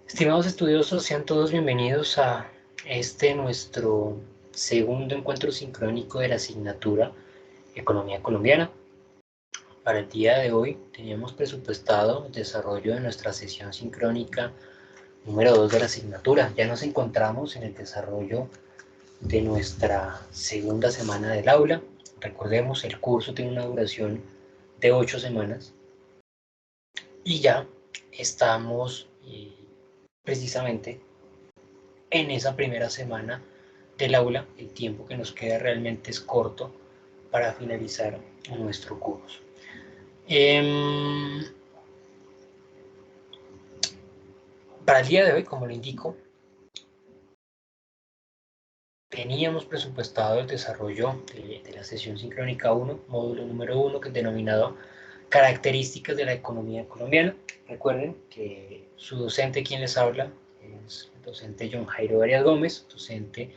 Estimados estudiosos, sean todos bienvenidos a nuestro segundo encuentro sincrónico de la asignatura Economía Colombiana. Para el día de hoy teníamos presupuestado el desarrollo de nuestra sesión sincrónica número 2 de la asignatura. Ya nos encontramos en el desarrollo de nuestra segunda semana del aula. Recordemos, el curso tiene una duración de 8 semanas y ya estamos precisamente en esa primera semana del aula. El tiempo que nos queda realmente es corto para finalizar nuestro curso. Para el día de hoy, como lo indico, teníamos presupuestado el desarrollo de la sesión sincrónica 1, módulo número 1, que es denominado Características de la Economía Colombiana. Recuerden que su docente, quien les habla, es el docente John Jairo Arias Gómez, docente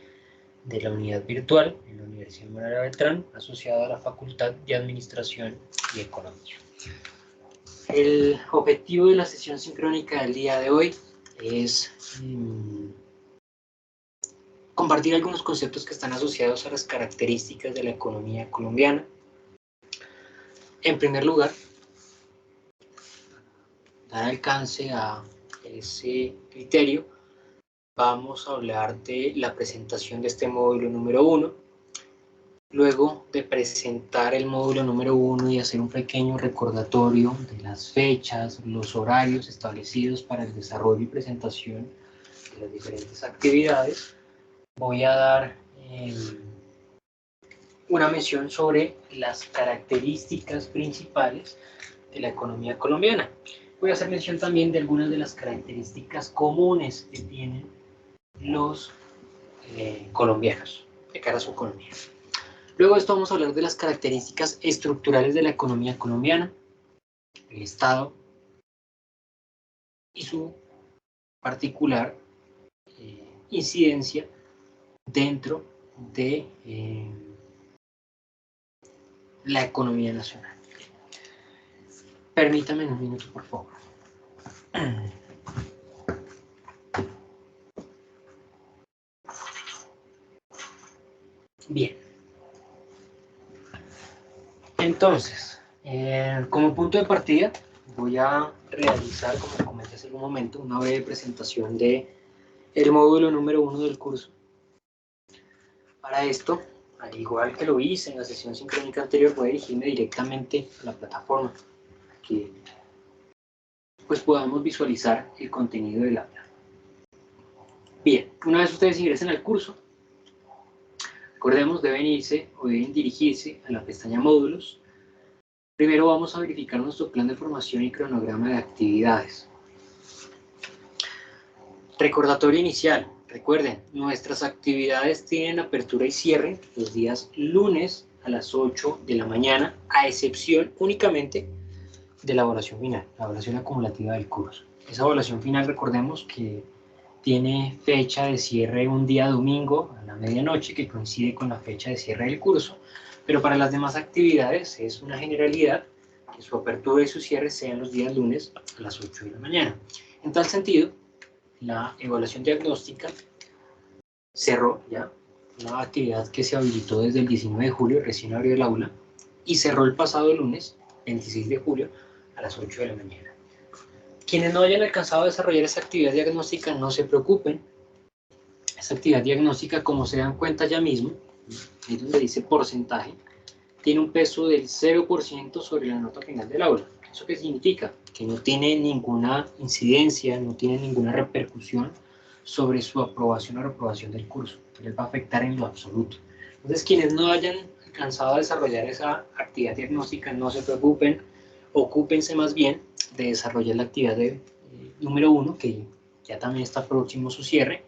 de la unidad virtual en la Universidad Manuel Beltrán, asociado a la Facultad de Administración y Economía. El objetivo de la sesión sincrónica del día de hoy es compartir algunos conceptos que están asociados a las características de la economía colombiana. En primer lugar, dar alcance a ese criterio, vamos a hablar de la presentación de este módulo número 1. Luego de presentar el módulo número 1 y hacer un pequeño recordatorio de las fechas, los horarios establecidos para el desarrollo y presentación de las diferentes actividades, voy a dar una mención sobre las características principales de la economía colombiana. Voy a hacer mención también de algunas de las características comunes que tienen los colombianos de cara a su economía. Luego de esto vamos a hablar de las características estructurales de la economía colombiana, el Estado y su particular incidencia dentro de la economía nacional. Permítame un minuto, por favor. Bien. Entonces, como punto de partida, voy a realizar, como comenté hace un momento, una breve presentación del módulo número 1 del curso. Para esto, al igual que lo hice en la sesión sincrónica anterior, voy a dirigirme directamente a la plataforma, que pues podamos visualizar el contenido del aula. Bien, una vez ustedes ingresen al curso, recordemos, deben dirigirse a la pestaña módulos. Primero vamos a verificar nuestro plan de formación y cronograma de actividades. Recordatorio inicial. Recuerden, nuestras actividades tienen apertura y cierre los días lunes a las 8 de la mañana, a excepción únicamente de la evaluación final, la evaluación acumulativa del curso. Esa evaluación final, recordemos que tiene fecha de cierre un día domingo a la medianoche, que coincide con la fecha de cierre del curso, pero para las demás actividades es una generalidad que su apertura y su cierre sean los días lunes a las 8 de la mañana. En tal sentido, la evaluación diagnóstica cerró ya, una actividad que se habilitó desde el 19 de julio, recién abrió el aula, y cerró el pasado lunes, 26 de julio, a las 8 de la mañana. Quienes no hayan alcanzado a desarrollar esa actividad diagnóstica, no se preocupen. Esa actividad diagnóstica, como se dan cuenta ya mismo, ahí donde dice porcentaje, tiene un peso del 0% sobre la nota final del aula. ¿Eso qué significa? Que no tiene ninguna incidencia, no tiene ninguna repercusión sobre su aprobación o reprobación del curso, que les va a afectar en lo absoluto. Entonces, quienes no hayan alcanzado a desarrollar esa actividad diagnóstica, no se preocupen, ocúpense más bien de desarrollar la actividad número 1, que ya también está próximo su cierre,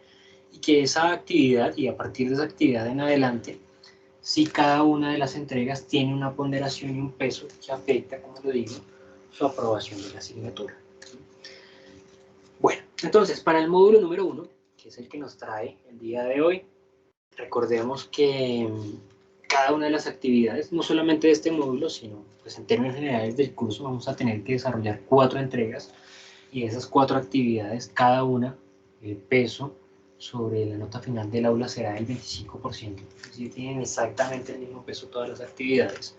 y que esa actividad, y a partir de esa actividad en adelante, si cada una de las entregas tiene una ponderación y un peso que afecta, como lo digo, su aprobación de la asignatura. Bueno, entonces, para el módulo número 1, que es el que nos trae el día de hoy, recordemos que cada una de las actividades, no solamente de este módulo, sino pues en términos generales del curso, vamos a tener que desarrollar 4 entregas y de esas 4 actividades, cada una, el peso sobre la nota final del aula será del 25%. Es decir, tienen exactamente el mismo peso todas las actividades.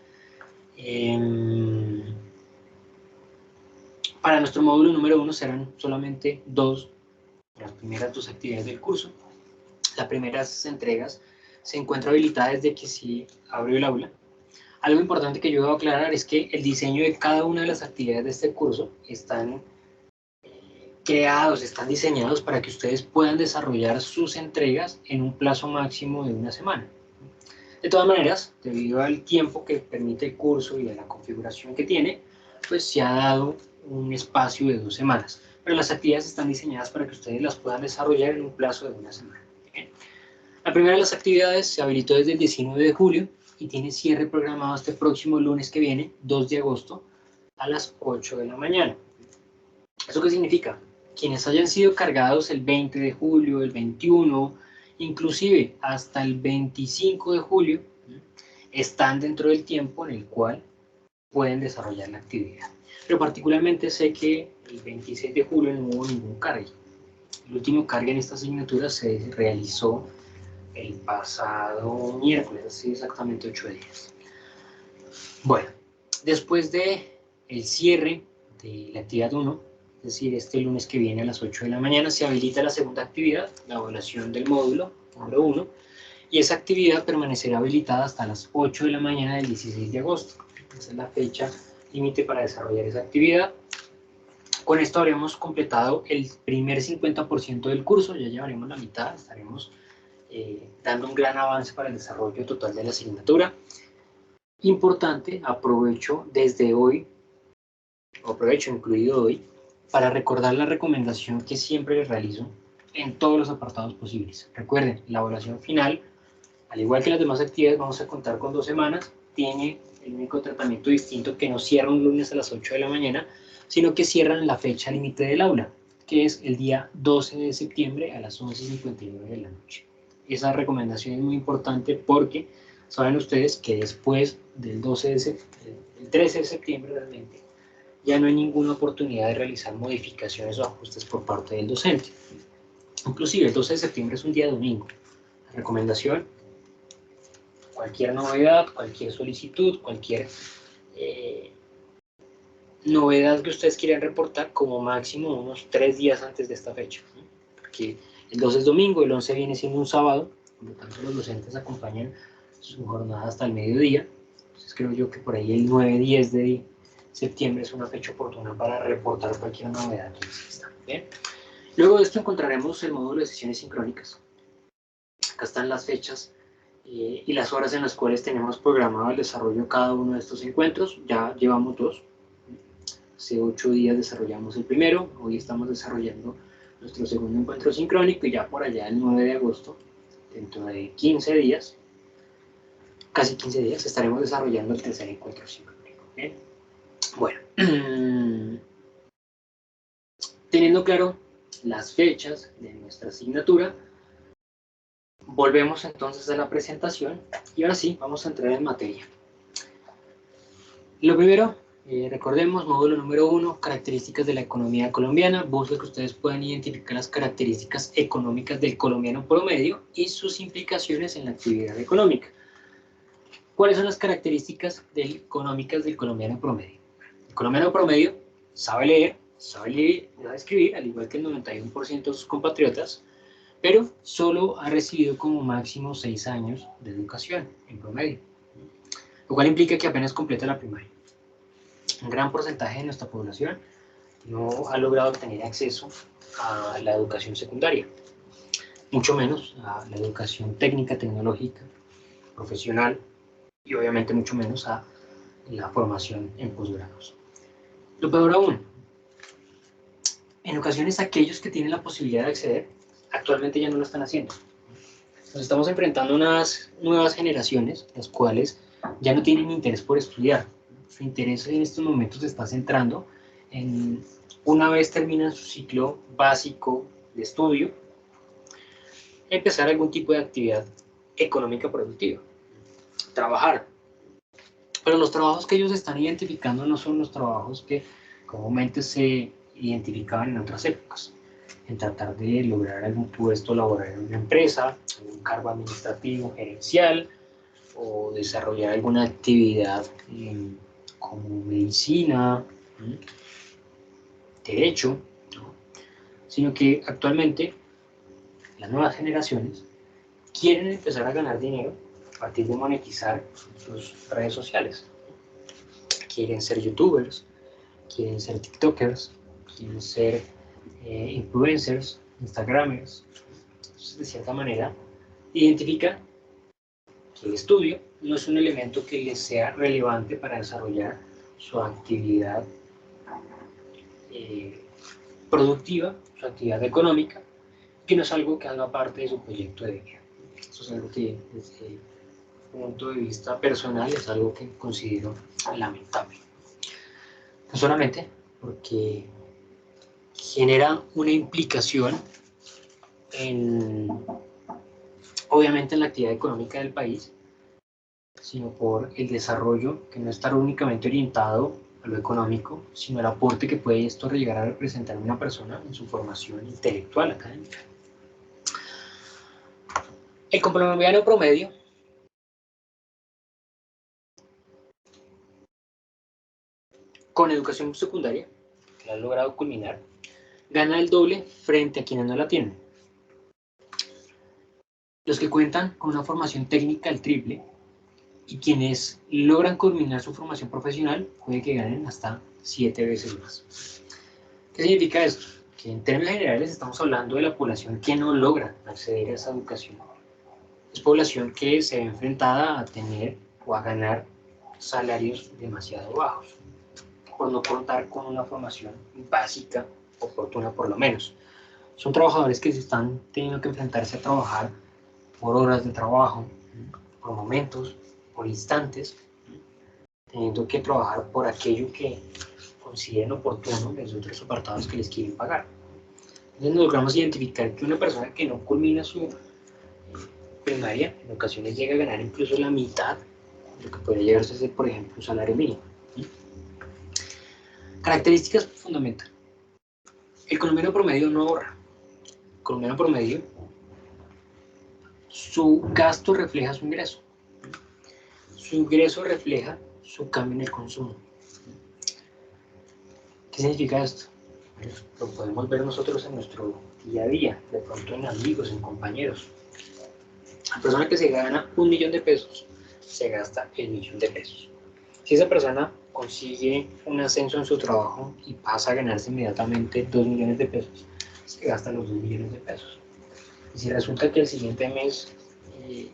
Para nuestro módulo número 1 serán solamente las primeras 2 actividades del curso. Las primeras entregas se encuentra habilitada desde que se abrió el aula. Algo importante que yo debo aclarar es que el diseño de cada una de las actividades de este curso están están diseñados para que ustedes puedan desarrollar sus entregas en un plazo máximo de 1 semana. De todas maneras, debido al tiempo que permite el curso y a la configuración que tiene, pues se ha dado un espacio de 2 semanas. Pero las actividades están diseñadas para que ustedes las puedan desarrollar en un plazo de 1 semana. Bien. La primera de las actividades se habilitó desde el 19 de julio y tiene cierre programado este próximo lunes que viene, 2 de agosto, a las 8 de la mañana. ¿Eso qué significa? Quienes hayan sido cargados el 20 de julio, el 21, inclusive hasta el 25 de julio, están dentro del tiempo en el cual pueden desarrollar la actividad. Pero particularmente sé que el 26 de julio no hubo ningún cargue. El último cargue en esta asignatura se realizó el pasado miércoles, así exactamente 8 días. Bueno, después de el cierre de la actividad 1, es decir, este lunes que viene a las 8 de la mañana, se habilita la segunda actividad, la evaluación del módulo número 1, y esa actividad permanecerá habilitada hasta las 8 de la mañana del 16 de agosto. Esa es la fecha límite para desarrollar esa actividad. Con esto habremos completado el primer 50% del curso, ya llevaremos la mitad, estaremos dando un gran avance para el desarrollo total de la asignatura. Importante, aprovecho incluido hoy, para recordar la recomendación que siempre les realizo en todos los apartados posibles. Recuerden, la evaluación final, al igual que las demás actividades, vamos a contar con 2 semanas, tiene el único tratamiento distinto que no cierra un lunes a las 8 de la mañana, sino que cierran la fecha límite del aula, que es el día 12 de septiembre a las 11:59 de la noche. Esa recomendación es muy importante porque saben ustedes que después del 13 de septiembre realmente, ya no hay ninguna oportunidad de realizar modificaciones o ajustes por parte del docente. Inclusive el 12 de septiembre es un día domingo. La recomendación, cualquier novedad, cualquier solicitud, cualquier novedad que ustedes quieran reportar, como máximo unos 3 días antes de esta fecha, ¿no? Porque el 12 es domingo, el 11 viene siendo un sábado, por lo tanto los docentes acompañan su jornada hasta el mediodía. Entonces creo yo que por ahí el 9-10 de septiembre es una fecha oportuna para reportar cualquier novedad que exista. ¿Bien? Luego de esto encontraremos el módulo de sesiones sincrónicas. Acá están las fechas y las horas en las cuales tenemos programado el desarrollo de cada uno de estos encuentros. Ya llevamos 2. Hace 8 días desarrollamos el primero, hoy estamos desarrollando nuestro segundo encuentro sincrónico y ya por allá el 9 de agosto, dentro de 15 días, casi 15 días, estaremos desarrollando el tercer encuentro sincrónico. ¿Bien? Bueno, teniendo claro las fechas de nuestra asignatura, volvemos entonces a la presentación y ahora sí, vamos a entrar en materia. Lo primero, recordemos, módulo número 1, características de la economía colombiana. Busco que ustedes puedan identificar las características económicas del colombiano promedio y sus implicaciones en la actividad económica. ¿Cuáles son las características económicas del colombiano promedio? El colombiano promedio sabe leer, sabe escribir, al igual que el 91% de sus compatriotas, pero solo ha recibido como máximo 6 años de educación en promedio, lo cual implica que apenas completa la primaria. Un gran porcentaje de nuestra población no ha logrado tener acceso a la educación secundaria, mucho menos a la educación técnica, tecnológica, profesional y obviamente mucho menos a la formación en posgrados. Lo peor aún, en ocasiones aquellos que tienen la posibilidad de acceder actualmente ya no lo están haciendo. Nos estamos enfrentando a unas nuevas generaciones, las cuales ya no tienen interés por estudiar. Su interés en estos momentos se está centrando en, una vez terminan su ciclo básico de estudio, empezar algún tipo de actividad económica productiva, trabajar. Pero los trabajos que ellos están identificando no son los trabajos que comúnmente se identificaban en otras épocas, en tratar de lograr algún puesto laboral en una empresa, algún cargo administrativo, gerencial, o desarrollar alguna actividad como medicina, derecho, ¿no? Sino que actualmente las nuevas generaciones quieren empezar a ganar dinero a partir de monetizar sus redes sociales. Quieren ser youtubers, quieren ser tiktokers, quieren ser influencers, instagramers. Entonces, de cierta manera, identifican que el estudio no es un elemento que les sea relevante para desarrollar su actividad productiva, su actividad económica, que no es algo que haga parte de su proyecto de vida. Eso es algo que, desde el punto de vista personal, es algo que considero lamentable. No solamente porque genera una implicación obviamente en la actividad económica del país, sino por el desarrollo que no está únicamente orientado a lo económico, sino el aporte que puede esto llegar a representar a una persona en su formación intelectual académica. El colombiano promedio con educación secundaria, que ha logrado culminar, gana el doble frente a quienes no la tienen. Los que cuentan con una formación técnica el triple, y quienes logran culminar su formación profesional puede que ganen hasta 7 veces más. ¿Qué significa esto? Que en términos generales estamos hablando de la población que no logra acceder a esa educación. Es población que se ve enfrentada a tener o a ganar salarios demasiado bajos, por no contar con una formación básica oportuna por lo menos. Son trabajadores que se están teniendo que enfrentarse a trabajar por horas de trabajo, por momentos, por instantes, teniendo que trabajar por aquello que consideren oportuno desde otros apartados que les quieren pagar. Entonces logramos identificar que una persona que no culmina su primaria, en ocasiones llega a ganar incluso la mitad de lo que podría llegarse a ser, por ejemplo, un salario mínimo. Características fundamentales. El colombiano promedio no ahorra. El colombiano promedio, su gasto refleja su ingreso. Su ingreso refleja su cambio en el consumo. ¿Qué significa esto? Pues lo podemos ver nosotros en nuestro día a día, de pronto en amigos, en compañeros. La persona que se gana 1 millón de pesos, se gasta el 1.000.000 de pesos. Si esa persona consigue un ascenso en su trabajo y pasa a ganarse inmediatamente 2 millones de pesos, se gasta los 2 millones de pesos. Y si resulta que el siguiente mes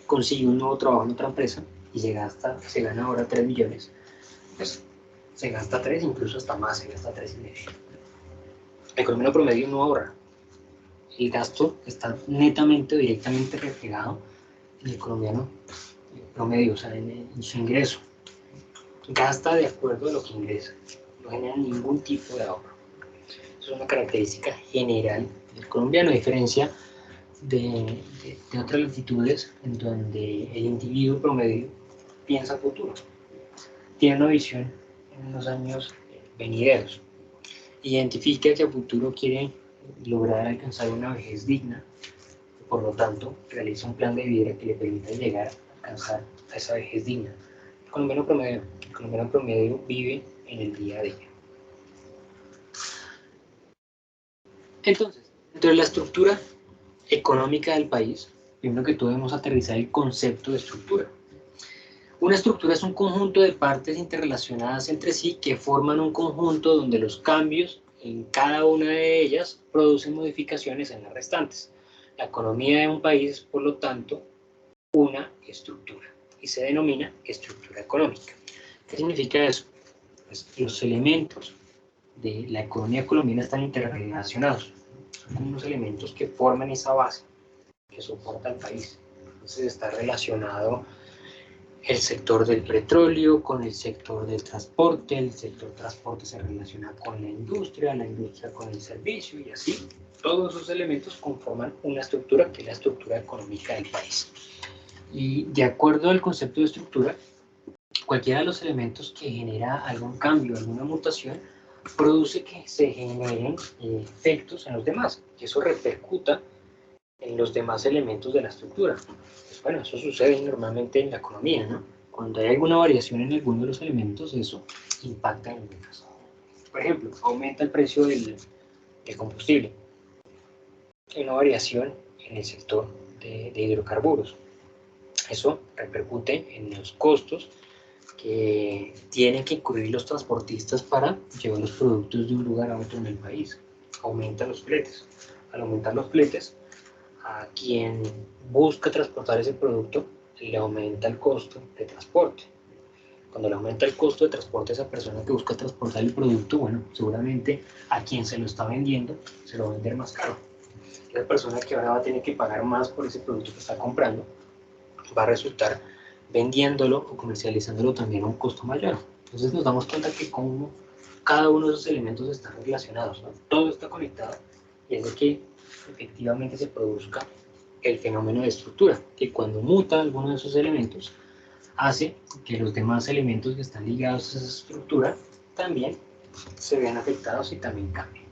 consigue un nuevo trabajo en otra empresa y se gana ahora 3 millones, pues se gasta 3, incluso hasta más, se gasta 3,5. El colombiano promedio no ahorra. El gasto está netamente o directamente reflejado en el colombiano promedio, o sea, en su ingreso. Gasta de acuerdo a lo que ingresa, no genera ningún tipo de ahorro. Es una característica general del colombiano, a diferencia de otras latitudes en donde el individuo promedio piensa futuro, tiene una visión en los años venideros, identifica que a futuro quiere lograr alcanzar una vejez digna, y por lo tanto realiza un plan de vida que le permita llegar a alcanzar a esa vejez digna. El colombiano promedio vive en el día a día. Entonces, dentro de la estructura económica del país, primero que todo debemos aterrizar el concepto de estructura. Una estructura es un conjunto de partes interrelacionadas entre sí que forman un conjunto donde los cambios en cada una de ellas producen modificaciones en las restantes. La economía de un país es, por lo tanto, una estructura y se denomina estructura económica. ¿Qué significa eso? Pues los elementos de la economía colombiana están interrelacionados. Son como unos elementos que forman esa base que soporta al país. Entonces está relacionado el sector del petróleo con el sector del transporte, el sector transporte se relaciona con la industria con el servicio y así. Todos esos elementos conforman una estructura que es la estructura económica del país. Y de acuerdo al concepto de estructura, cualquiera de los elementos que genera algún cambio, alguna mutación, produce que se generen efectos en los demás, que eso repercuta en los demás elementos de la estructura. Pues bueno, eso sucede normalmente en la economía, ¿no? Cuando hay alguna variación en alguno de los elementos, eso impacta en los demás. Por ejemplo, aumenta el precio del combustible. Hay una variación en el sector de hidrocarburos. Eso repercute en los costos que tienen que incurrir los transportistas para llevar los productos de un lugar a otro en el país. Aumenta los fletes. Al aumentar los fletes, a quien busca transportar ese producto le aumenta el costo de transporte. Cuando le aumenta el costo de transporte a esa persona que busca transportar el producto, bueno, seguramente a quien se lo está vendiendo se lo va a vender más caro. Esa persona que ahora va a tener que pagar más por ese producto que está comprando va a resultar vendiéndolo o comercializándolo también a un costo mayor. Entonces nos damos cuenta que como cada uno de esos elementos están relacionados, ¿no? Todo está conectado y es de que efectivamente se produzca el fenómeno de estructura, que cuando muta alguno de esos elementos hace que los demás elementos que están ligados a esa estructura también se vean afectados y también cambien.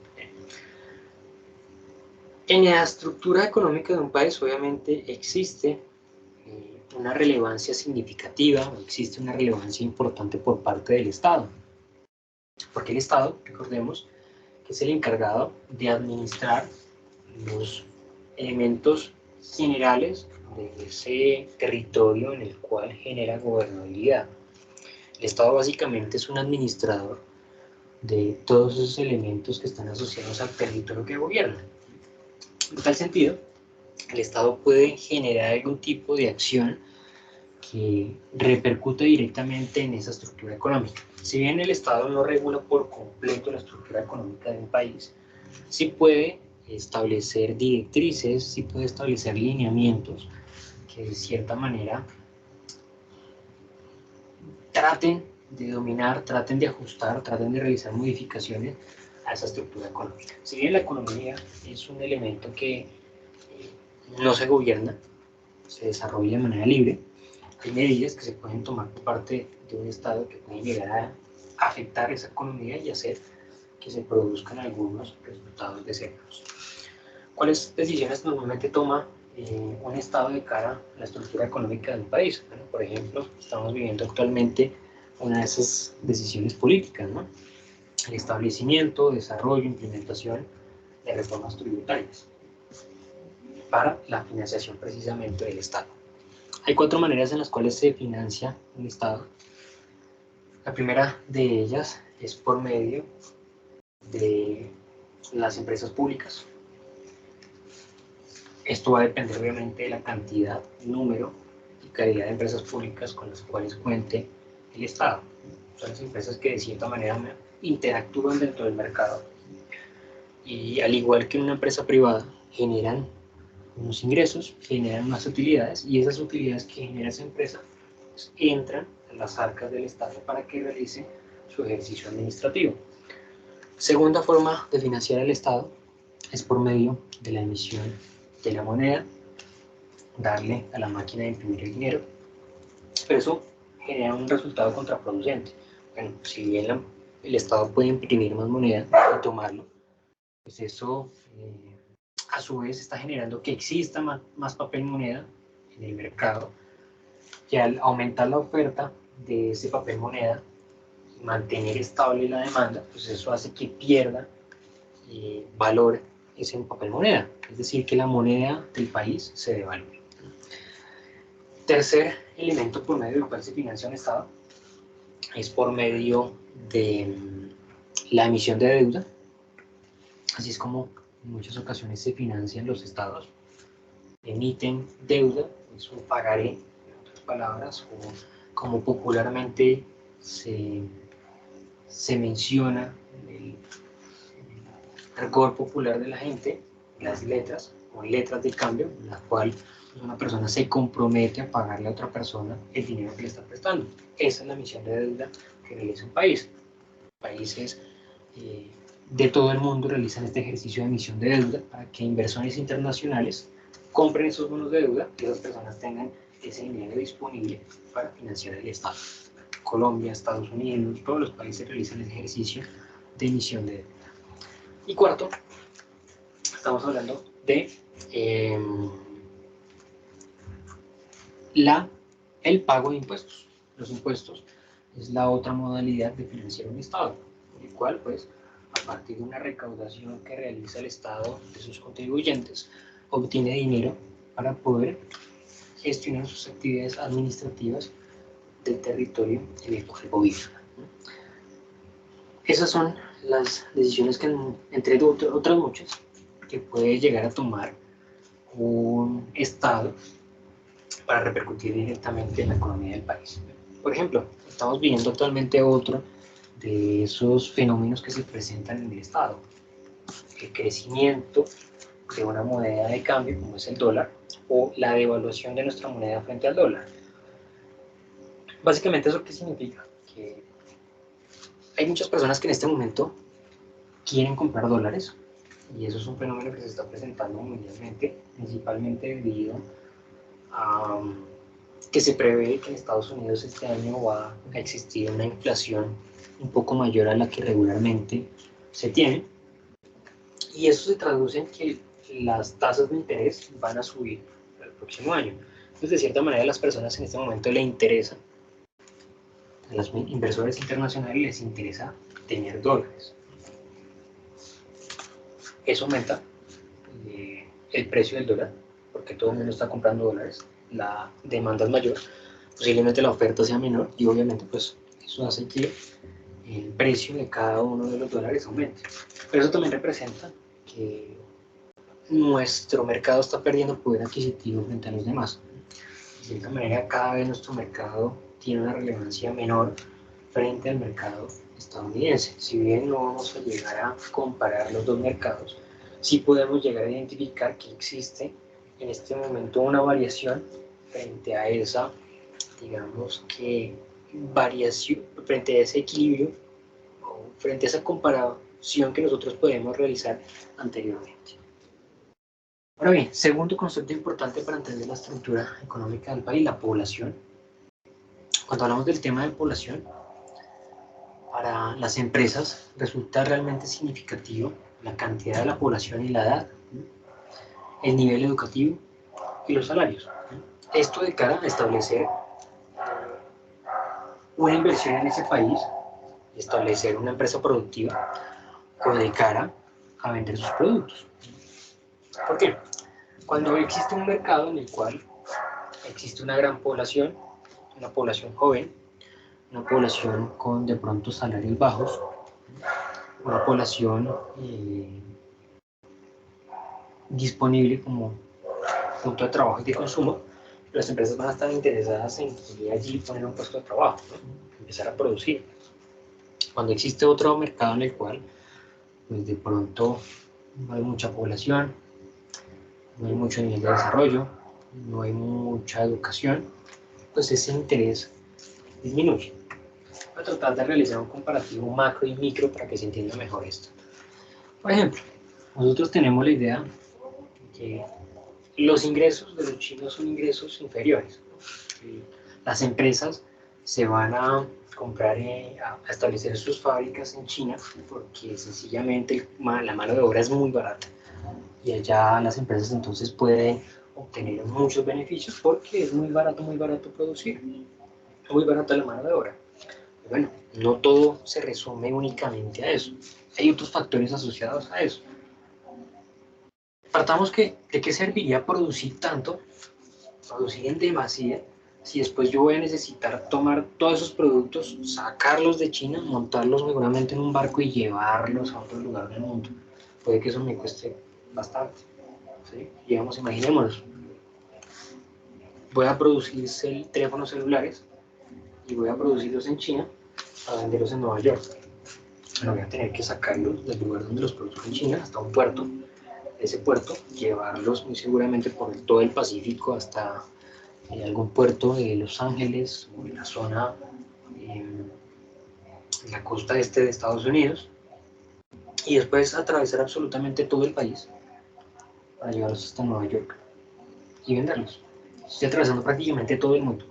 En la estructura económica de un país obviamente existe una relevancia significativa, existe una relevancia importante por parte del Estado. Porque el Estado, recordemos, que es el encargado de administrar los elementos generales de ese territorio en el cual genera gobernabilidad. El Estado básicamente es un administrador de todos esos elementos que están asociados al territorio que gobierna. En tal sentido, el Estado puede generar algún tipo de acción que repercute directamente en esa estructura económica. Si bien el Estado no regula por completo la estructura económica de un país, sí puede establecer directrices, sí puede establecer lineamientos que de cierta manera traten de dominar, traten de ajustar, traten de realizar modificaciones a esa estructura económica. Si bien la economía es un elemento que no se gobierna, se desarrolla de manera libre, hay medidas que se pueden tomar por parte de un Estado que pueden llegar a afectar esa economía y hacer que se produzcan algunos resultados deseados. ¿Cuáles decisiones normalmente toma un Estado de cara a la estructura económica del país? Bueno, por ejemplo, estamos viviendo actualmente una de esas decisiones políticas, ¿no? El establecimiento, desarrollo, implementación de reformas tributarias para la financiación precisamente del Estado. Hay 4 maneras en las cuales se financia un Estado. La primera de ellas es por medio de las empresas públicas. Esto va a depender obviamente de la cantidad, número y calidad de empresas públicas con las cuales cuente el Estado. Son las empresas que de cierta manera interactúan dentro del mercado y al igual que una empresa privada generan unos ingresos, generan unas utilidades y esas utilidades que genera esa empresa pues, entran a las arcas del Estado para que realice su ejercicio administrativo. Segunda forma de financiar el Estado es por medio de la emisión de la moneda, darle a la máquina de imprimir el dinero, pero eso genera un resultado contraproducente. Bueno, si bien el Estado puede imprimir más moneda y tomarlo, pues eso a su vez está generando que exista más papel moneda en el mercado, y al aumentar la oferta de ese papel moneda y mantener estable la demanda, pues eso hace que pierda valor ese papel moneda, es decir, que la moneda del país se devalúe. Tercer elemento por medio del cual se financia un Estado es por medio de la emisión de deuda. Así es como en muchas ocasiones se financian los Estados. Emiten deuda, es un pagaré, en otras palabras, o como popularmente se menciona en el argot popular de la gente, las letras o letras de cambio, en la cual una persona se compromete a pagarle a otra persona el dinero que le está prestando. Esa es la emisión de deuda que realiza un país. Países de todo el mundo realizan este ejercicio de emisión de deuda para que inversores internacionales compren esos bonos de deuda y esas personas tengan ese dinero disponible para financiar el Estado. Colombia, Estados Unidos, todos los países realizan el ejercicio de emisión de deuda. Y cuarto, estamos hablando de el pago de impuestos. Los impuestos es la otra modalidad de financiar un Estado, el cual, pues, a partir de una recaudación que realiza el Estado de sus contribuyentes, obtiene dinero para poder gestionar sus actividades administrativas del territorio en el cual gobierna. Esas son las decisiones que, entre otras muchas, que puede llegar a tomar un Estado para repercutir directamente en la economía del país. Por ejemplo, estamos viviendo actualmente otro de esos fenómenos que se presentan en el Estado. El crecimiento de una moneda de cambio, como es el dólar, o la devaluación de nuestra moneda frente al dólar. Básicamente, ¿eso qué significa? Que hay muchas personas que en este momento quieren comprar dólares, y eso es un fenómeno que se está presentando mundialmente, principalmente debido a que se prevé que en Estados Unidos este año va a existir una inflación un poco mayor a la que regularmente se tiene, y eso se traduce en que las tasas de interés van a subir el próximo año. Entonces, de cierta manera, a las personas en este momento les interesa, a los inversores internacionales les interesa tener dólares. Eso aumenta el precio del dólar, porque todo el mundo está comprando dólares, la demanda es mayor, posiblemente la oferta sea menor, y obviamente pues eso hace que el precio de cada uno de los dólares aumente. Pero eso también representa que nuestro mercado está perdiendo poder adquisitivo frente a los demás. De cierta manera, cada vez nuestro mercado tiene una relevancia menor frente al mercado estadounidense. Si bien no vamos a llegar a comparar los dos mercados, sí podemos llegar a identificar que existe en este momento una variación frente a esa, digamos que variación, frente a ese equilibrio, o frente a esa comparación que nosotros podemos realizar anteriormente. Ahora bien, segundo concepto importante para entender la estructura económica del país, la población. Cuando hablamos del tema de población, para las empresas resulta realmente significativo la cantidad de la población y la edad, el nivel educativo y los salarios. Esto de cara a establecer una inversión en ese país, establecer una empresa productiva, o de cara a vender sus productos. ¿Por qué? Cuando existe un mercado en el cual existe una gran población, una población joven, una población con de pronto salarios bajos, una población disponible como punto de trabajo y de consumo, las empresas van a estar interesadas en ir allí poner un puesto de trabajo, ¿no? Empezar a producir. Cuando existe otro mercado en el cual pues de pronto no hay mucha población, no hay mucho nivel de desarrollo, no hay mucha educación, pues ese interés disminuye. Voy a tratar de realizar un comparativo macro y micro para que se entienda mejor esto. Por ejemplo, nosotros tenemos la idea que los ingresos de los chinos son ingresos inferiores. Las empresas se van a comprar, a establecer sus fábricas en China porque sencillamente la mano de obra es muy barata. Y allá las empresas entonces pueden obtener muchos beneficios porque es muy barato producir, muy barata la mano de obra. Bueno, no todo se resume únicamente a eso. Hay otros factores asociados a eso. Partamos de qué serviría producir tanto, producir en demasía, si después yo voy a necesitar tomar todos esos productos, sacarlos de China, montarlos seguramente en un barco y llevarlos a otro lugar del mundo. Puede que eso me cueste bastante. ¿Sí? Digamos, imaginémonos, voy a producir teléfonos celulares y voy a producirlos en China para venderlos en Nueva York. Pero voy a tener que sacarlos del lugar donde los produzco en China hasta un puerto. Ese puerto, llevarlos muy seguramente por todo el Pacífico hasta algún puerto de Los Ángeles o en la zona, en la costa este de Estados Unidos, y después atravesar absolutamente todo el país para llevarlos hasta Nueva York y venderlos. Estoy atravesando prácticamente todo el mundo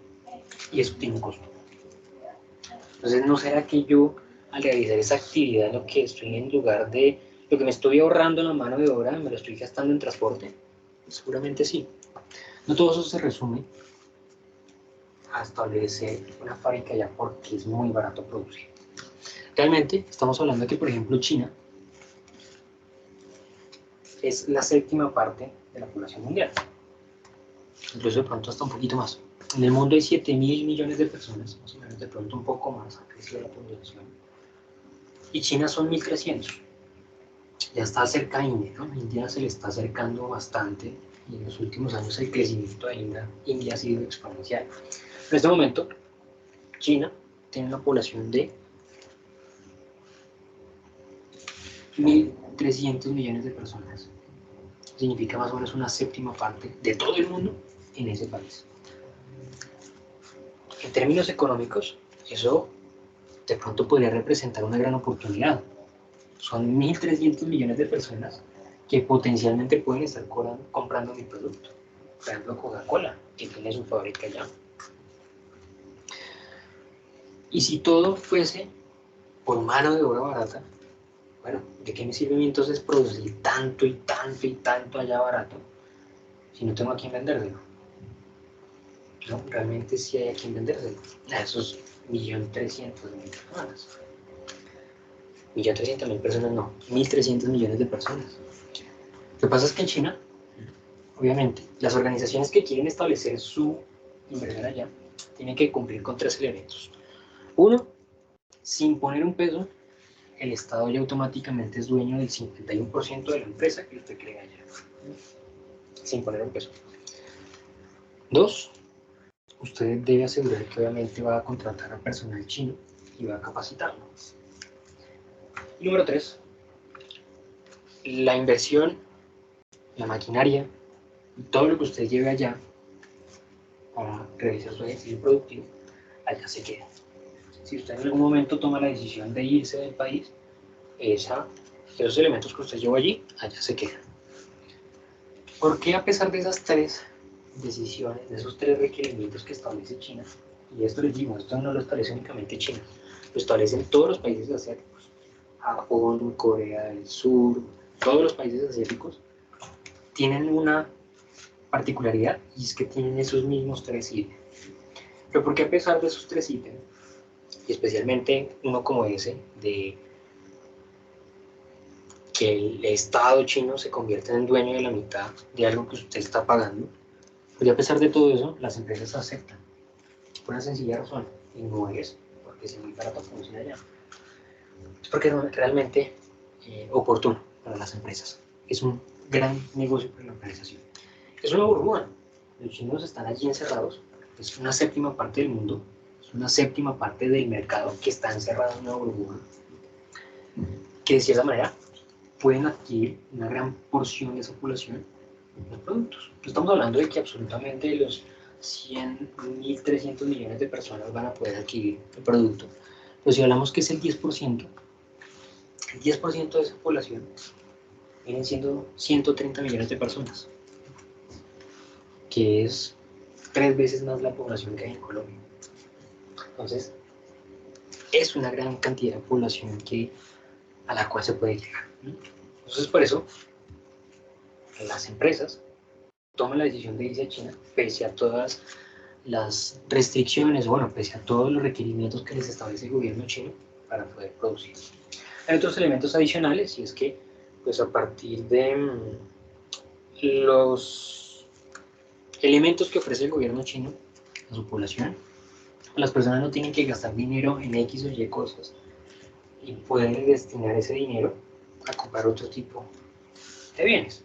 y eso tiene un costo. Entonces, ¿no será que yo al realizar esa actividad, lo que estoy en lugar de lo que me estoy ahorrando en la mano de obra, me lo estoy gastando en transporte? Seguramente sí. No todo eso se resume a establecer una fábrica ya porque es muy barato producir. Realmente estamos hablando de que, por ejemplo, China es la séptima parte de la población mundial, incluso de pronto hasta un poquito más. En el mundo hay 7.000 millones de personas, más o menos, de pronto un poco más ha crecido la población, y China son 1.300. Ya está cerca de India, ¿no? India se le está acercando bastante, y en los últimos años el crecimiento de India ha sido exponencial. En este momento, China tiene una población de 1.300 millones de personas. Significa más o menos una séptima parte de todo el mundo en ese país. En términos económicos, eso de pronto podría representar una gran oportunidad. Son 1.300 millones de personas que potencialmente pueden estar comprando mi producto. Por ejemplo, Coca-Cola, que tiene su fábrica allá. Y si todo fuese por mano de obra barata, bueno, ¿de qué me sirve entonces producir tanto y tanto y tanto allá barato si no tengo a quién vendérselo? No, realmente sí hay a quien vendérselo. A esos 1.300.000 personas. 1.300.000 personas no, 1.300 millones de personas. Lo que pasa es que en China, obviamente, las organizaciones que quieren establecer su inversión allá tienen que cumplir con 3 elementos. Uno, sin poner un peso, el Estado ya automáticamente es dueño del 51% de la empresa que usted crea allá. Sin poner un peso. Dos, usted debe asegurar que obviamente va a contratar a personal chino y va a capacitarlo. Y número 3, la inversión, la maquinaria y todo lo que usted lleve allá para realizar su ejercicio productivo, allá se queda. Si usted en algún momento toma la decisión de irse del país, esos elementos que usted llevó allí, allá se quedan. ¿Por qué a pesar de esas 3 decisiones, de esos 3 requerimientos que establece China? Y esto les digo, esto no lo establece únicamente China, lo establecen todos los países asiáticos. Japón, Corea del Sur, todos los países asiáticos tienen una particularidad, y es que tienen esos mismos 3 ítems. Pero ¿por qué a pesar de esos 3 ítems, y especialmente uno como ese, de que el Estado chino se convierta en dueño de la mitad de algo que usted está pagando, pues a pesar de todo eso, las empresas aceptan? Por una sencilla razón, y no es porque sea muy barato funciona allá, es porque es realmente oportuno para las empresas. Es un gran negocio para la organización. Es una burbuja. Los chinos están allí encerrados. Es una séptima parte del mundo. Es una séptima parte del mercado que está encerrado en una burbuja. Que de cierta manera pueden adquirir una gran porción de esa población los productos. No estamos hablando de que absolutamente los 100.300 millones de personas van a poder adquirir el producto. Pero si hablamos que es el 10% de esa población vienen siendo 130 millones de personas, que es 3 veces más la población que hay en Colombia. Entonces, es una gran cantidad de población a la cual se puede llegar. Entonces, por eso, las empresas toman la decisión de irse a China, pese a todas las restricciones, bueno, pese a todos los requerimientos que les establece el gobierno chino para poder producir. Hay otros elementos adicionales, y es que, pues a partir de los elementos que ofrece el gobierno chino a su población, las personas no tienen que gastar dinero en X o Y cosas y pueden destinar ese dinero a comprar otro tipo de bienes.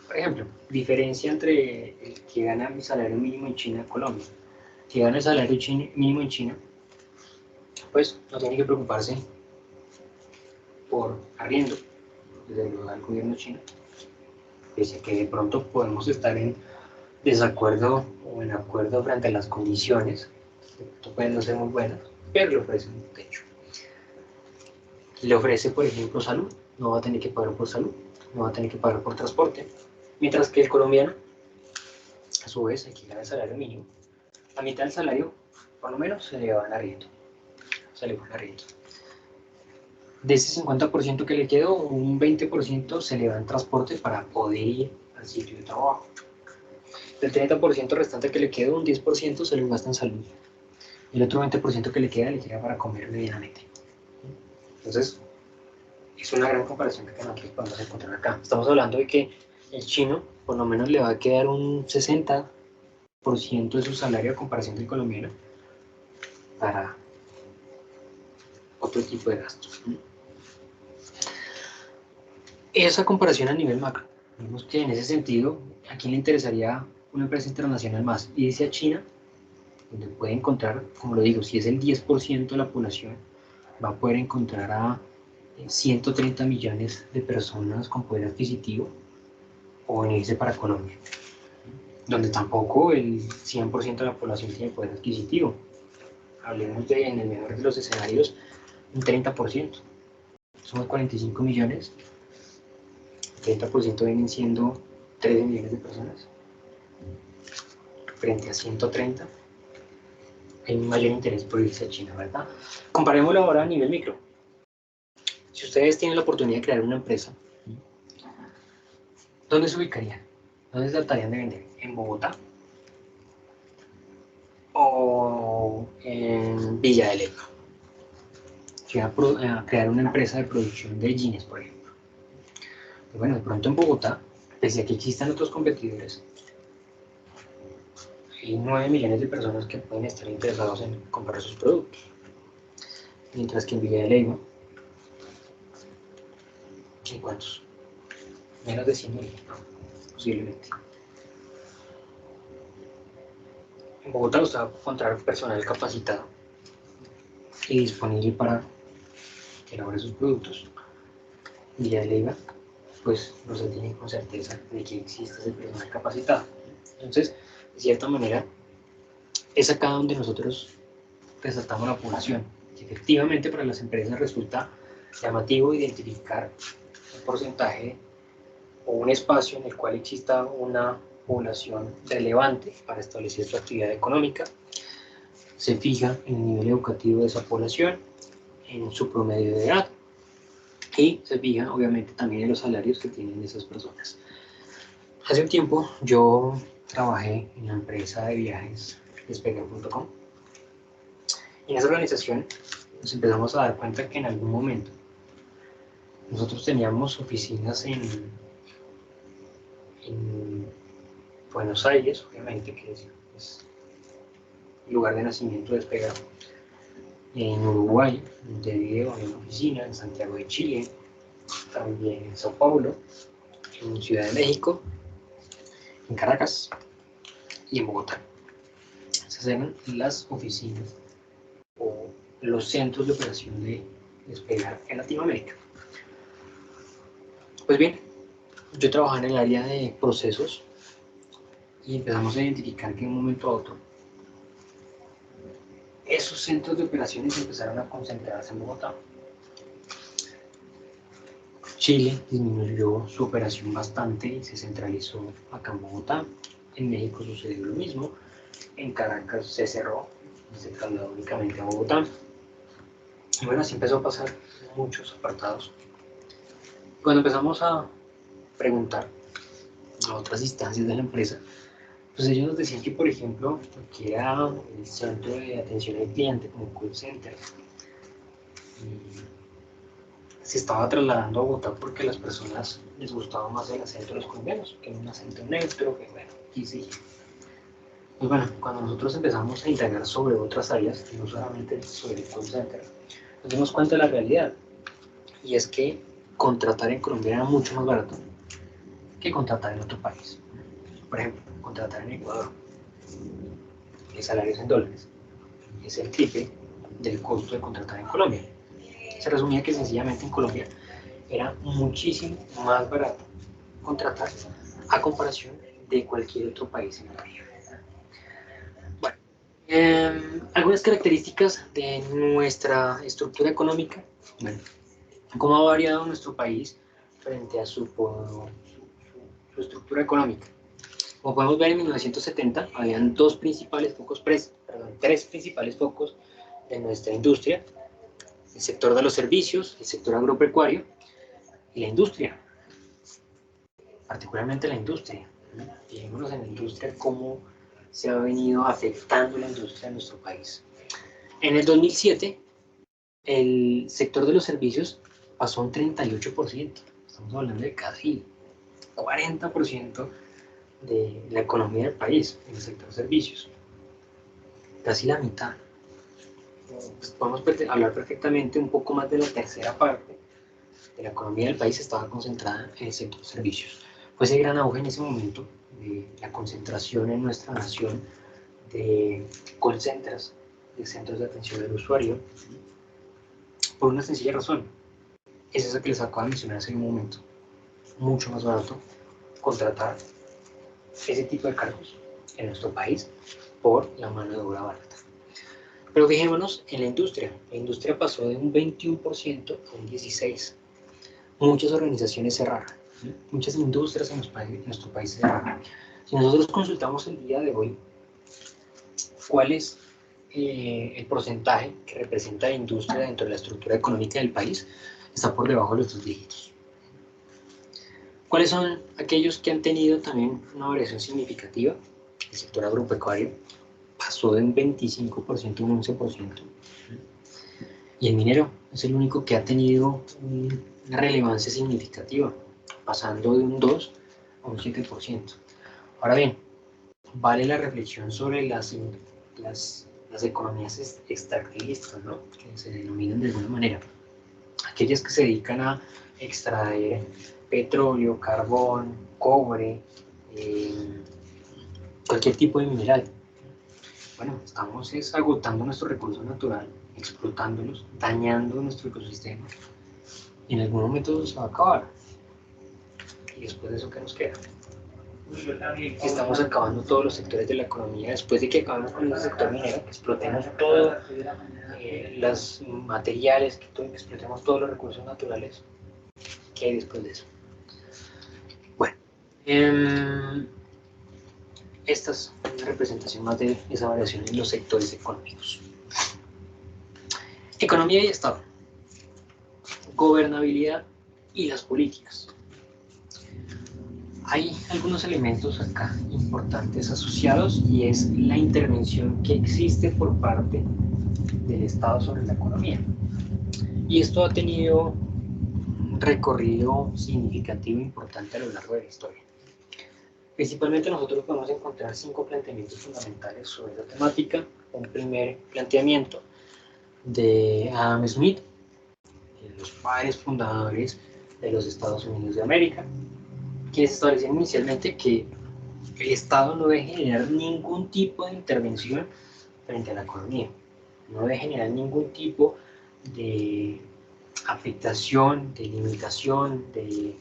Por ejemplo, diferencia entre el que gana el salario mínimo en China y Colombia. Si gana el salario mínimo en China, pues no tiene que preocuparse por arriendo desde el gobierno chino, pese a que de pronto podemos estar en desacuerdo o en acuerdo frente a las condiciones, que pueden no ser muy buenas, pero le ofrece un techo. Le ofrece, por ejemplo, salud, no va a tener que pagar por salud, no va a tener que pagar por transporte, mientras que el colombiano, a su vez, aquí gana el salario mínimo, la mitad del salario, por lo menos, se le va al arriendo. De ese 50% que le quedó, un 20% se le va en transporte para poder ir al sitio de trabajo. Del 30% restante que le quedó, un 10% se lo gasta en salud. Y el otro 20% que le queda para comer medianamente. Entonces, es una gran comparación que nosotros podemos encontrar acá. Estamos hablando de que el chino, por lo menos, le va a quedar un 60% de su salario a comparación del colombiano para otro tipo de gastos. Esa comparación a nivel macro. Vemos que en ese sentido, ¿a quién le interesaría una empresa internacional más? Irse a China, donde puede encontrar, como lo digo, si es el 10% de la población, va a poder encontrar a 130 millones de personas con poder adquisitivo, o venirse para Colombia, donde tampoco el 100% de la población tiene poder adquisitivo. Hablemos de, en el mejor de los escenarios, un 30%. Somos 45 millones, 30% vienen siendo 13 millones de personas. Frente a 130, hay un mayor interés por irse a China, ¿verdad? Comparémoslo ahora a nivel micro. Si ustedes tienen la oportunidad de crear una empresa, ¿dónde se ubicarían? ¿Dónde tratarían de vender? ¿En Bogotá? ¿O en Villa de Leyva? Si van a crear una empresa de producción de jeans, por ejemplo. Pues bueno, de pronto en Bogotá, pese a que existan otros competidores, hay 9 millones de personas que pueden estar interesados en comprar sus productos. Mientras que en Villa de Leyva, ¿y cuántos? Menos de 100.000, posiblemente. En Bogotá usted va a encontrar personal capacitado y disponible para que elabore sus productos. En Villa de Leyva, pues no se tiene con certeza de que existe ese personal capacitado. Entonces, de cierta manera, es acá donde nosotros resaltamos la población. Y efectivamente, para las empresas resulta llamativo identificar un porcentaje o un espacio en el cual exista una población relevante para establecer su actividad económica. Se fija en el nivel educativo de esa población, en su promedio de edad y se fija obviamente también en los salarios que tienen esas personas. Hace un tiempo yo trabajé en la empresa de viajes Despegar.com y en esa organización nos empezamos a dar cuenta que en algún momento nosotros teníamos oficinas en Buenos Aires, obviamente, que es el lugar de nacimiento de Despegar, en Uruguay, en Montevideo, en una oficina, en Santiago de Chile, también en Sao Paulo, en Ciudad de México, en Caracas y en Bogotá. Esas eran las oficinas o los centros de operación de Despegar en Latinoamérica. Pues bien, yo trabajaba en el área de procesos y empezamos a identificar que de un momento a otro esos centros de operaciones empezaron a concentrarse en Bogotá. Chile disminuyó su operación bastante y se centralizó acá en Bogotá. En México sucedió lo mismo. En Caracas se cerró y se trasladó únicamente a Bogotá. Y bueno, así empezó a pasar en muchos apartados. Cuando empezamos a preguntar a otras instancias de la empresa, pues ellos nos decían que, por ejemplo, que era el centro de atención al cliente, como call center, se estaba trasladando a Bogotá porque a las personas les gustaba más el acento de los colombianos, que era un acento neutro, que bueno, y sí. Pues bueno, cuando nosotros empezamos a indagar sobre otras áreas, no solamente sobre el call center, nos dimos cuenta de la realidad, y es que contratar en Colombia era mucho más barato que contratar en otro país. Por ejemplo, contratar en Ecuador, el salario es en dólares, es el triple del costo de contratar en Colombia. Se resumía que sencillamente en Colombia era muchísimo más barato contratar a comparación de cualquier otro país en la región. Bueno, algunas características de nuestra estructura económica. Bueno, ¿cómo ha variado nuestro país frente a su estructura económica? Como podemos ver, en 1970 habían tres principales focos de nuestra industria. el sector de los servicios, el sector agropecuario y la industria, particularmente la industria. Fijémonos en la industria, cómo se ha venido afectando la industria en nuestro país. En el 2007, el sector de los servicios pasó un 38%. Estamos hablando de casi 40% de la economía del país en el sector de servicios. Casi la mitad. Pues podemos hablar perfectamente un poco más de la tercera parte de la economía del país estaba concentrada en el sector de servicios. Fue ese gran auge en ese momento de la concentración en nuestra nación de call centers, de centros de atención al usuario, por una sencilla razón. Es esa que les acabo de mencionar hace un momento. Mucho más barato contratar ese tipo de cargos en nuestro país por la mano de obra barata. Pero fijémonos en la industria. La industria pasó de un 21% a un 16%. Muchas organizaciones cerraron. Muchas industrias en nuestro país cerraron. Si nosotros consultamos el día de hoy cuál es el porcentaje que representa la industria dentro de la estructura económica del país, está por debajo de los 2 dígitos. ¿Cuáles son aquellos que han tenido también una variación significativa? El sector agropecuario pasó de un 25% a un 11%. Y el minero es el único que ha tenido una relevancia significativa, pasando de un 2 a un 7%. Ahora bien, vale la reflexión sobre las economías extractivistas, ¿no? Que se denominan de alguna manera. Aquellas que se dedican a extraer petróleo, carbón, cobre, cualquier tipo de mineral. Bueno, estamos agotando nuestro recurso natural, explotándolos, dañando nuestro ecosistema. Y en algún momento se va a acabar. Y después de eso, ¿qué nos queda? Estamos acabando todos los sectores de la economía. Después de que acabemos con el sector minero, que explotemos todos los materiales, que explotemos todos los recursos naturales, ¿qué hay después de eso? Bueno, esta es una representación más de esa variación en los sectores económicos. Economía y Estado, gobernabilidad y las políticas. Hay algunos elementos acá importantes asociados y es la intervención que existe por parte del Estado sobre la economía. Y esto ha tenido un recorrido significativo e importante a lo largo de la historia. Principalmente nosotros podemos encontrar 5 planteamientos fundamentales sobre esta temática. Un primer planteamiento de Adam Smith, los padres fundadores de los Estados Unidos de América, quienes establecieron inicialmente que el Estado no debe generar ningún tipo de intervención frente a la economía, no debe generar ningún tipo de afectación, de limitación, de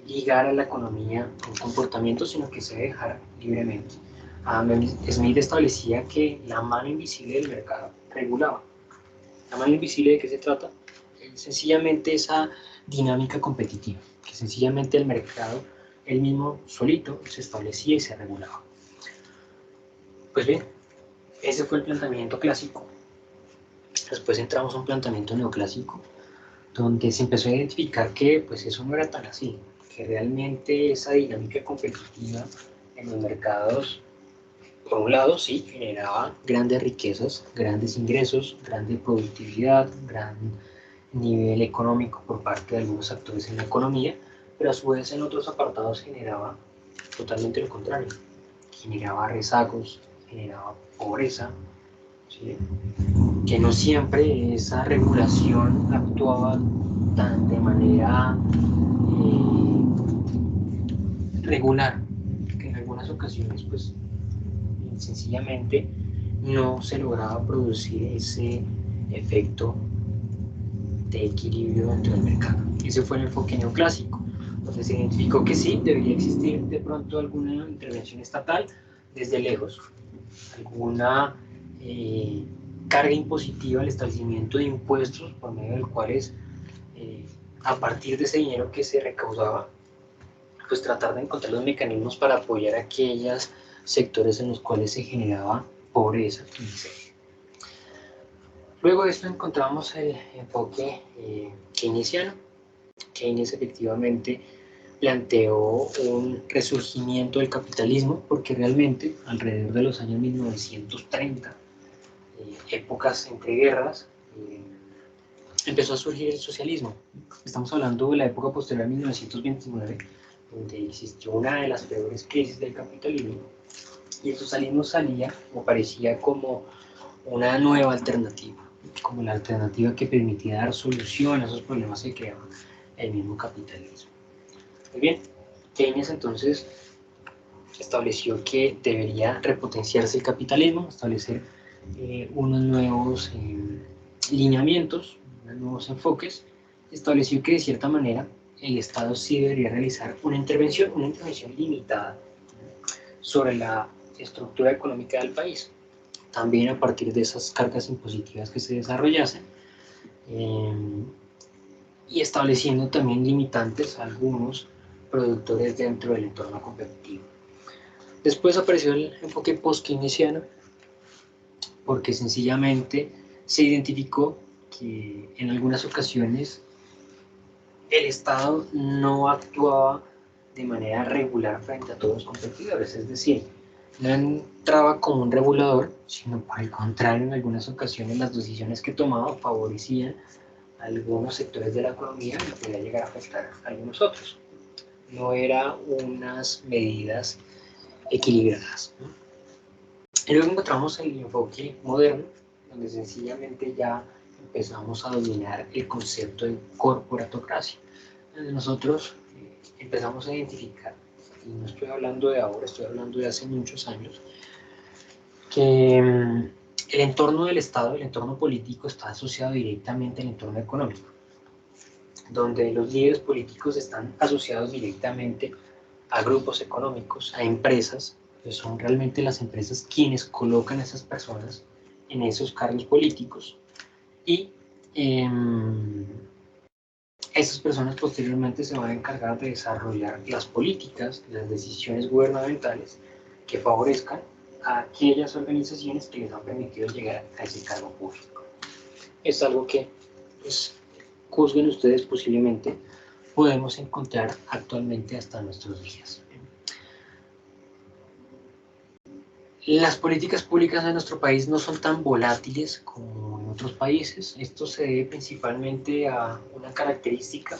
ligar a la economía a un comportamiento, sino que se debe dejar libremente. Adam Smith establecía que la mano invisible del mercado regulaba. ¿La mano invisible de qué se trata? Sencillamente esa dinámica competitiva, que sencillamente el mercado, él mismo solito, se establecía y se regulaba. Pues bien, ese fue el planteamiento clásico. Después entramos a un planteamiento neoclásico, donde se empezó a identificar que pues eso no era tan así, que realmente esa dinámica competitiva en los mercados, por un lado, sí, generaba grandes riquezas, grandes ingresos, grande productividad, gran nivel económico por parte de algunos actores en la economía, pero a su vez en otros apartados generaba totalmente lo contrario, generaba rezagos, generaba pobreza, ¿sí? Que no siempre esa regulación actuaba tan de manera regular, que en algunas ocasiones pues sencillamente no se lograba producir ese efecto de equilibrio dentro del mercado. Ese fue el enfoque neoclásico, donde se identificó que sí, debería existir de pronto alguna intervención estatal desde lejos, alguna carga impositiva al establecimiento de impuestos por medio del cuales a partir de ese dinero que se recaudaba, pues tratar de encontrar los mecanismos para apoyar a aquellos sectores en los cuales se generaba pobreza y miseria. Luego de esto encontramos el enfoque keynesiano. Keynes efectivamente planteó un resurgimiento del capitalismo porque realmente alrededor de los años 1930, épocas entre guerras, empezó a surgir el socialismo. Estamos hablando de la época posterior a 1929, donde existió una de las peores crisis del capitalismo, y el socialismo salía o parecía como una nueva alternativa, como la alternativa que permitía dar solución a esos problemas que creaba el mismo capitalismo. Muy bien, Keynes entonces estableció que debería repotenciarse el capitalismo, establecer unos nuevos lineamientos, unos nuevos enfoques. Estableció que de cierta manera el Estado sí debería realizar una intervención limitada sobre la estructura económica del país, también a partir de esas cargas impositivas que se desarrollasen, y estableciendo también limitantes a algunos productores dentro del entorno competitivo. Después apareció el enfoque post-keynesiano, porque sencillamente se identificó que en algunas ocasiones el Estado no actuaba de manera regular frente a todos los competidores, es decir, no entraba como un regulador, sino por el contrario, en algunas ocasiones las decisiones que tomaba favorecían a algunos sectores de la economía y podía llegar a afectar a algunos otros. No eran unas medidas equilibradas, ¿no? Y luego encontramos el enfoque moderno, donde sencillamente ya empezamos a dominar el concepto de corporatocracia, donde nosotros empezamos a identificar, y no estoy hablando de ahora, estoy hablando de hace muchos años, que el entorno del Estado, el entorno político, está asociado directamente al entorno económico, donde los líderes políticos están asociados directamente a grupos económicos, a empresas, que son realmente las empresas quienes colocan a esas personas en esos cargos políticos, y esas personas posteriormente se van a encargar de desarrollar las políticas, las decisiones gubernamentales que favorezcan a aquellas organizaciones que les han permitido llegar a ese cargo público. Es algo que, pues, juzguen ustedes, posiblemente podemos encontrar actualmente hasta nuestros días. Las políticas públicas de nuestro país no son tan volátiles como en otros países. Esto se debe principalmente a una característica,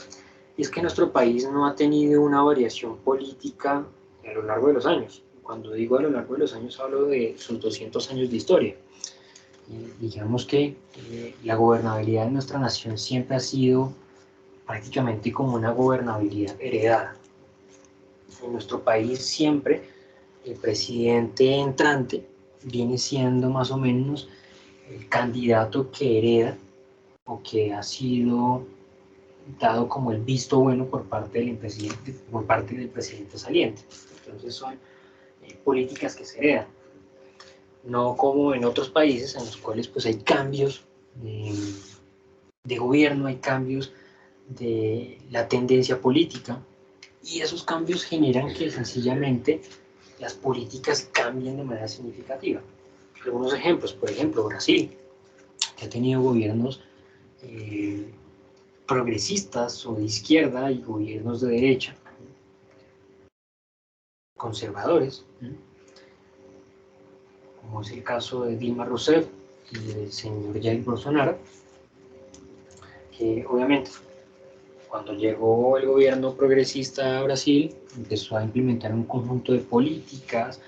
y es que nuestro país no ha tenido una variación política a lo largo de los años. Cuando digo a lo largo de los años, hablo de sus 200 años de historia. Digamos que la gobernabilidad de nuestra nación siempre ha sido prácticamente como una gobernabilidad heredada. En nuestro país siempre el presidente entrante viene siendo más o menos el candidato que hereda o que ha sido dado como el visto bueno por parte del presidente saliente. Entonces son políticas que se heredan, no como en otros países en los cuales pues hay cambios de gobierno, hay cambios de la tendencia política, y esos cambios generan que sencillamente las políticas cambien de manera significativa. Algunos ejemplos, por ejemplo, Brasil, que ha tenido gobiernos progresistas o de izquierda y gobiernos de derecha, conservadores, como es el caso de Dilma Rousseff y del señor Jair Bolsonaro, que obviamente cuando llegó el gobierno progresista a Brasil, empezó a implementar un conjunto de políticas,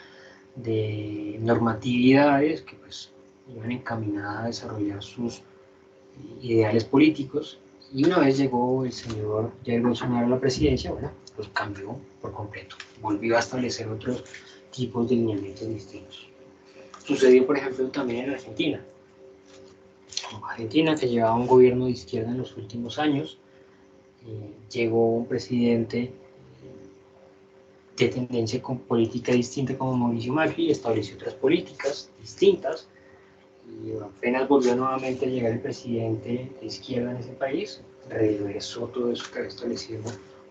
de normatividades que pues iban encaminadas a desarrollar sus ideales políticos, y una vez llegó el señor Jair Bolsonaro a la presidencia, bueno, pues cambió por completo, volvió a establecer otros tipos de lineamientos distintos. Sucedió, por ejemplo, también en Argentina. Argentina, que llevaba un gobierno de izquierda en los últimos años, llegó un presidente de tendencia con política distinta como Mauricio Macri y estableció otras políticas distintas, y apenas volvió nuevamente a llegar el presidente de izquierda en ese país, regresó todo eso que había establecido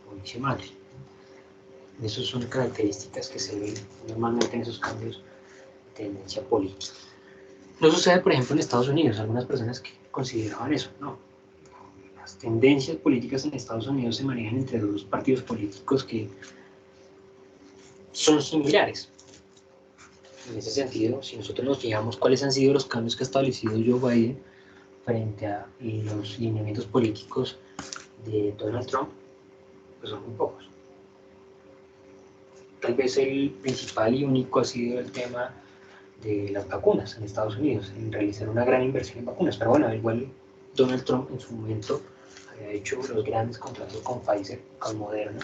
Mauricio Macri. Esas son características que se ven normalmente en esos cambios de tendencia política. No sucede, por ejemplo, en Estados Unidos, algunas personas que consideraban eso, no. Las tendencias políticas en Estados Unidos se manejan entre dos partidos políticos que son similares. En ese sentido, si nosotros nos fijamos cuáles han sido los cambios que ha establecido Joe Biden frente a los lineamientos políticos de Donald Trump, pues son muy pocos. Tal vez el principal y único ha sido el tema de las vacunas en Estados Unidos, en realizar una gran inversión en vacunas. Pero bueno, igual Donald Trump en su momento había hecho los grandes contratos con Pfizer, con Moderna,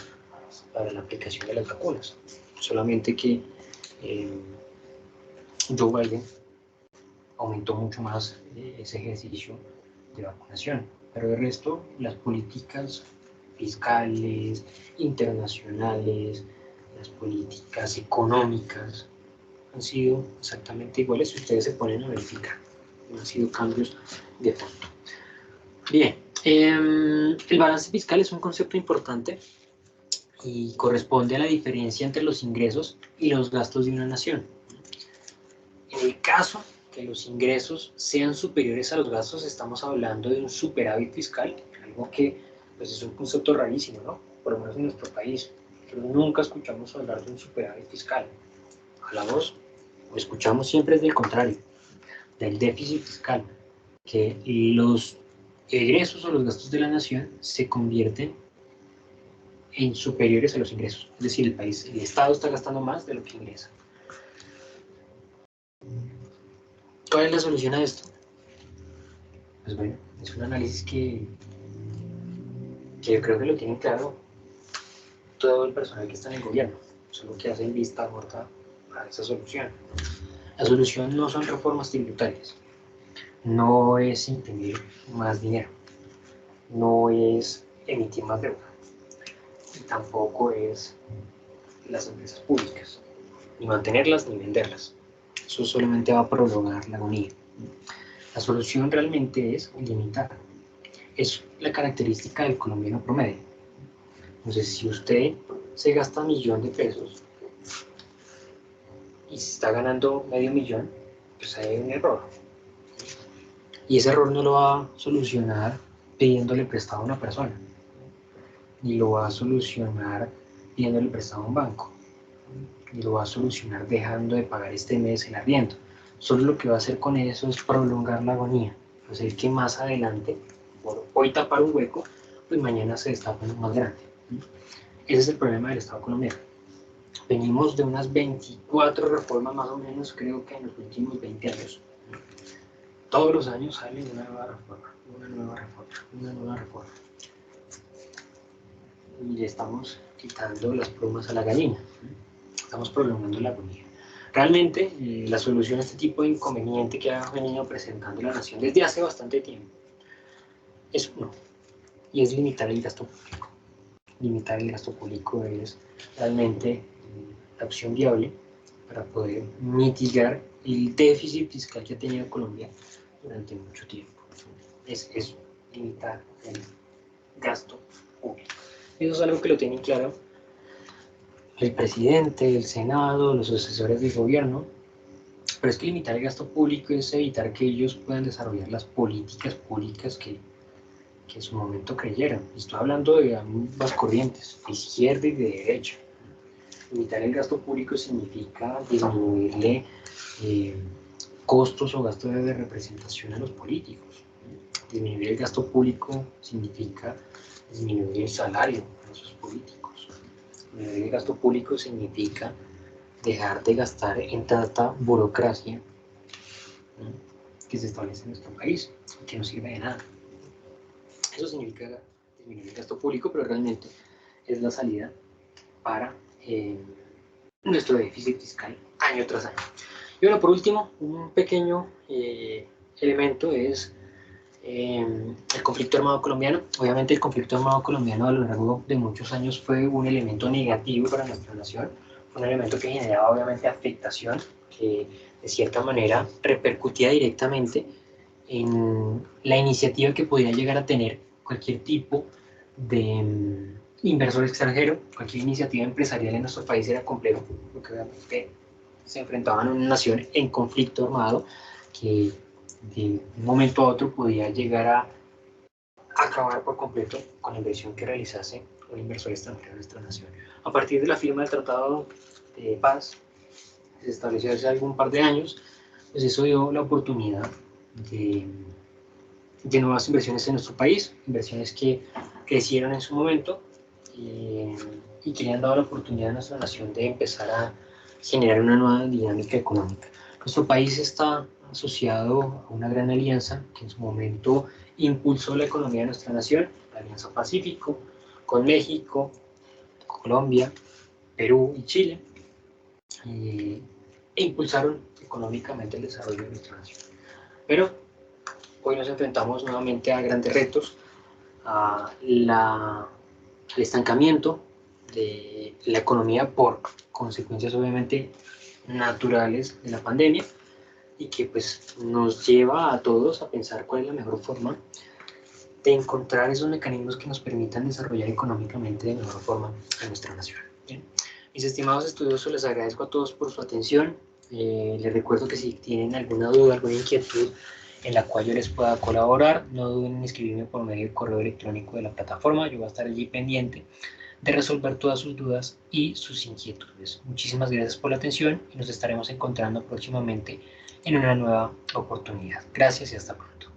para la aplicación de las vacunas. Solamente que Joe Biden aumentó mucho más ese ejercicio de vacunación. Pero de resto, las políticas fiscales, internacionales, las políticas económicas han sido exactamente iguales si ustedes se ponen a verificar. No han sido cambios de fondo. Bien, el balance fiscal es un concepto importante y corresponde a la diferencia entre los ingresos y los gastos de una nación. En el caso que los ingresos sean superiores a los gastos, estamos hablando de un superávit fiscal, algo que pues, es un concepto rarísimo, ¿no? Por lo menos en nuestro país. Pero nunca escuchamos hablar de un superávit fiscal. Hablamos o escuchamos siempre es del contrario, del déficit fiscal, que los egresos o los gastos de la nación se convierten en superiores a los ingresos. Es decir, el Estado está gastando más de lo que ingresa. ¿Cuál es la solución a esto? Pues bueno, es un análisis que yo creo que lo tienen claro todo el personal que está en el gobierno, solo que hacen vista gorda a esa solución. La solución no son reformas tributarias, no es imprimir más dinero, no es emitir más deuda, y tampoco es las empresas públicas, ni mantenerlas ni venderlas. Eso solamente va a prolongar la agonía. La solución realmente es limitar. Es la característica del colombiano promedio. Entonces, si usted se gasta 1.000.000 de pesos y se está ganando medio millón, pues hay un error. Y ese error no lo va a solucionar pidiéndole prestado a una persona, ni lo va a solucionar pidiéndole prestado a un banco, ni lo va a solucionar dejando de pagar este mes el arriendo. Solo lo que va a hacer con eso es prolongar la agonía, hacer que más adelante, por hoy tapar un hueco, pues mañana se destapa uno más grande. Ese es el problema del Estado colombiano. Venimos de unas 24 reformas más o menos, creo que en los últimos 20 años. Todos los años sale una nueva reforma, una nueva reforma, una nueva reforma. Y le estamos quitando las plumas a la gallina. Estamos prolongando la agonía. Realmente, la solución a este tipo de inconveniente que ha venido presentando la nación desde hace bastante tiempo es uno, y es limitar el gasto público. Limitar el gasto público es realmente la opción viable para poder mitigar el déficit fiscal que ha tenido Colombia durante mucho tiempo. Es eso, limitar el gasto público. Eso es algo que lo tienen claro el presidente, el Senado, los asesores del gobierno, pero es que limitar el gasto público es evitar que ellos puedan desarrollar las políticas públicas que en su momento creyeron. Estoy hablando de ambas corrientes, de izquierda y de derecha. Limitar el gasto público significa disminuirle costos o gastos de representación a los políticos. Disminuir el gasto público significa disminuir el salario a esos políticos. Disminuir el gasto público significa dejar de gastar en tanta burocracia, ¿no?, que se establece en nuestro país, que no sirve de nada. Eso significa disminuir el gasto público, pero realmente es la salida para nuestro déficit fiscal año tras año. Y bueno, por último, un pequeño elemento es el conflicto armado colombiano. Obviamente el conflicto armado colombiano a lo largo de muchos años fue un elemento negativo para nuestra nación, fue un elemento que generaba obviamente afectación, que de cierta manera repercutía directamente en la iniciativa que podía llegar a tener cualquier tipo de inversor extranjero, cualquier iniciativa empresarial en nuestro país era complejo, porque obviamente se enfrentaban a una nación en conflicto armado que de un momento a otro podía llegar a acabar por completo con la inversión que realizase un inversor extranjero en nuestra nación. A partir de la firma del Tratado de Paz, que se estableció hace algún par de años, pues eso dio la oportunidad de nuevas inversiones en nuestro país, inversiones que crecieron en su momento y que le han dado la oportunidad a nuestra nación de empezar a generar una nueva dinámica económica. Nuestro país está asociado a una gran alianza que en su momento impulsó la economía de nuestra nación, la Alianza Pacífico, con México, Colombia, Perú y Chile, e impulsaron económicamente el desarrollo de nuestra nación. Pero hoy nos enfrentamos nuevamente a grandes retos, al estancamiento de la economía por consecuencias obviamente naturales de la pandemia y que pues nos lleva a todos a pensar cuál es la mejor forma de encontrar esos mecanismos que nos permitan desarrollar económicamente de mejor forma a nuestra nación. Bien. Mis estimados estudiosos, les agradezco a todos por su atención. Les recuerdo que si tienen alguna duda, alguna inquietud en la cual yo les pueda colaborar, no duden en escribirme por medio del correo electrónico de la plataforma. Yo voy a estar allí pendiente de resolver todas sus dudas y sus inquietudes. Muchísimas gracias por la atención y nos estaremos encontrando próximamente en una nueva oportunidad. Gracias y hasta pronto.